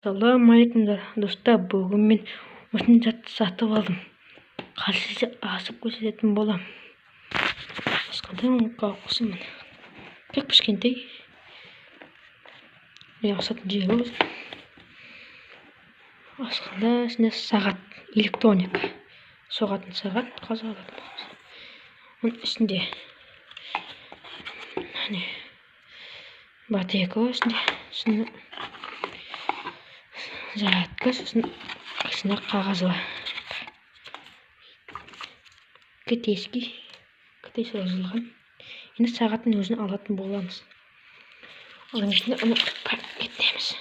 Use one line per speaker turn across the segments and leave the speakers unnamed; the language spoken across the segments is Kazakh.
Ассалаумалейкум достар, бүгін мен осыны сатып алдым. Қалшысы асып көрсететін болам. Басқадан қауқысы міне. Как кішкентай. Яқсатын жері өзі. Басқанда ішінде сағат, электроника. Соғатын сағат қазаладым. Оның ішінде батарейка бар ішінде. Зарядка, сосын ішінде қағазы бар. Китайский жазылған. Енді сағаттың өзін алатын боламыз. Оның ішінде оны кетеміз.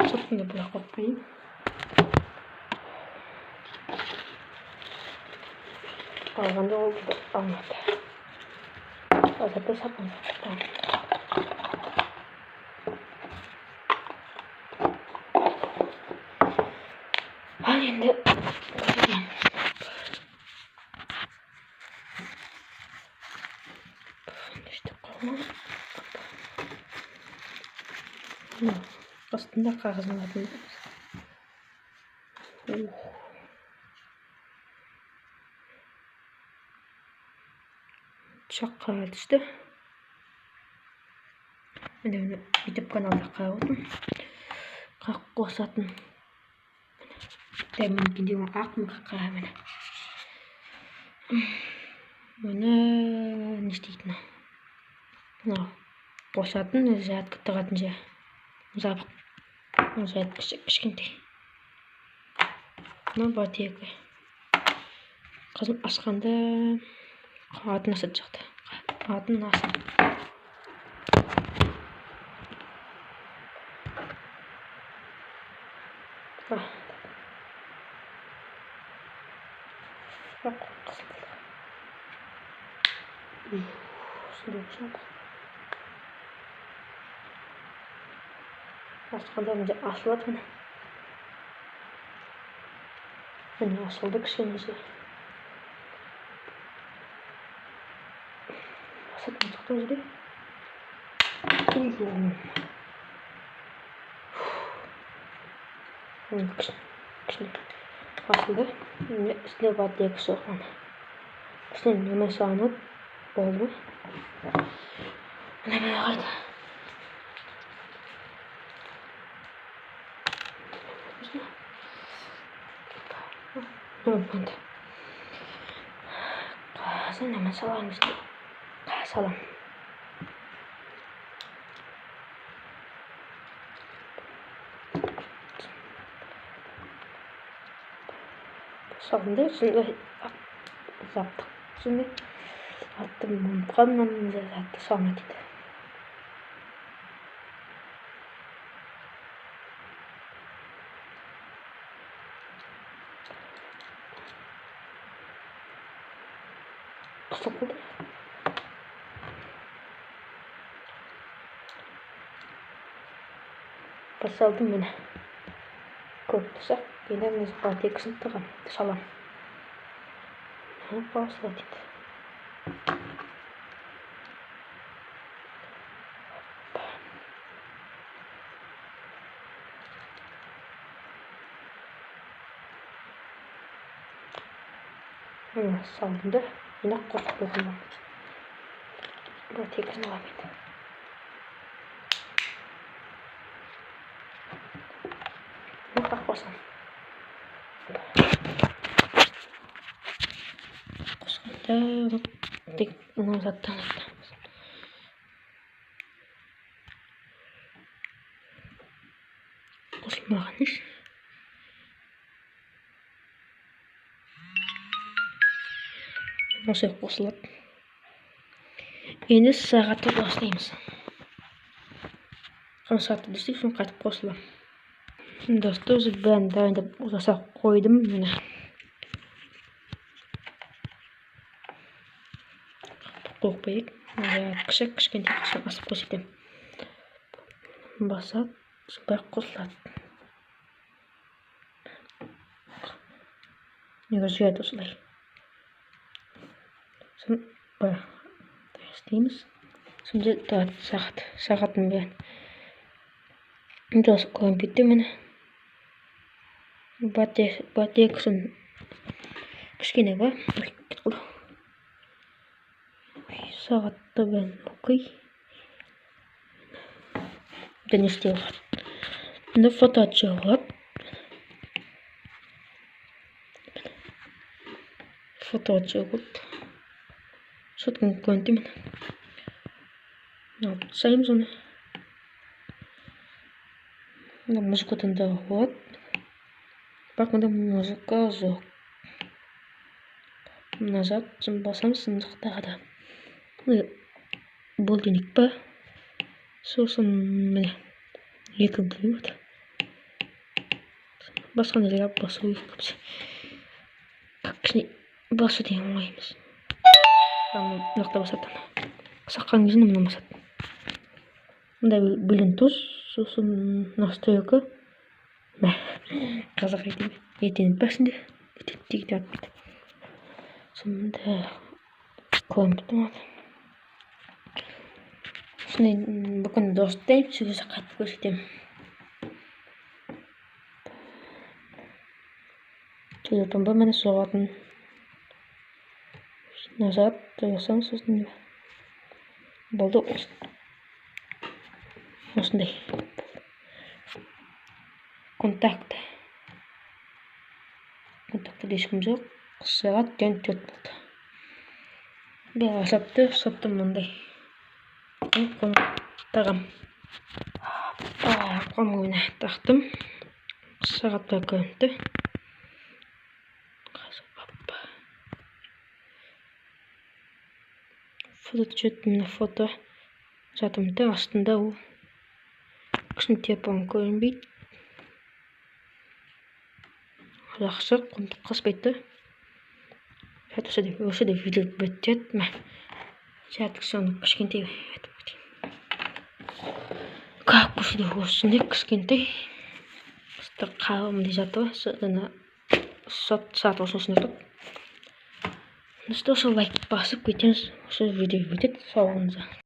Сотында бұлақ қойып қойын. Алғанда ол алмады. Азапты сапын. Енді астында қағазын алатын. Шаққа түсті. Міне YouTube каналда қарадым. Қақ қосатын. Дәмін видеоны ақ қара міне. Мұны не істейтін? Қосатын, зарядка тұратын жер. Жабық. Зарядка кішкентай. Мына батарейка. Қызым ашқанда атын асады жақты. Атын асады. Асқанда міне асылады міне. Міне асылды кішкене жер. Асатын шықты өзде. Кішкене асылды. Үстіне батарейка соққан. Үстіне неме салынады. Болды. Міне қайда. Болды. Қазір неме саламыз. Салам. Салынды. Şimdi zaptık. Şimdi attım mumkanla zaten salmadı. Sıkıldı. Basaldım yine. Korktusak yine biz bateraykasını tıkan salam. Başladı. Salındı. Yine korktuğum. Bateraykasını alamaydı. Bak basalım. Tek onu zaten қосылмағаныз. Осы қосылады. Енді сағатты бастаймыз. Қанша сағатты десек, соны қайтып қосыламын. Достар, өзі бәрін дайындап жасап қойдым. Міне. Қойып кішкентай қысып асып көрсетемін. Басады, бәрі қосылады. Неге жүреді осылай. Сосын бір істейміз. Şimdi saat, saatin ben Terus компьютер міне батарейкасын кішкене бар. Сағатты бәрін оқи. Не істей алады. Міне фото түсіре алады. Фото түсіре алады. Сотканы көрінді міне. Алып тастаймыз оны. Мына музыка тыңдауға болады. Бірақ мында музыка жоқ. Назад басамыз сындықтағы да. Бұл денек па? Сосын міне екі білуді. Басқа нелер басу екіміз. Кішіне басу деген оңаймыз. Нақта басатын. Саққан кезінде мұны басатын. Мұнда Bluetooth, сосын настройка. Қазақ етеніп бәсінде. Өтеттегі атпайды. Сонда компьютер алады. Бүгін достайым, сөзі қатып көрсетемін. Телефон бар мені соғатын. Назад тұрасаң сосын болды осындай. Контакты ешкім жоқ. Сағат 4 болды. Бұл саптым мұндай. Тағам. Қомына тақтым. Сағатта көрінді. Фото түседі, міне фото жатымды астында ол. Кішін телефон көрінбейді. Жақсы, құндық қаспайды. Осы да видео бітеді. Жәдік соны кішкентай етіп өтейін. Как бұсы да осындай кішкентай. Қалымды жатыр. Сат осыны тұр. Осы лайк басып кетеміз. Осы видео бітеді. Сау болыңыздар.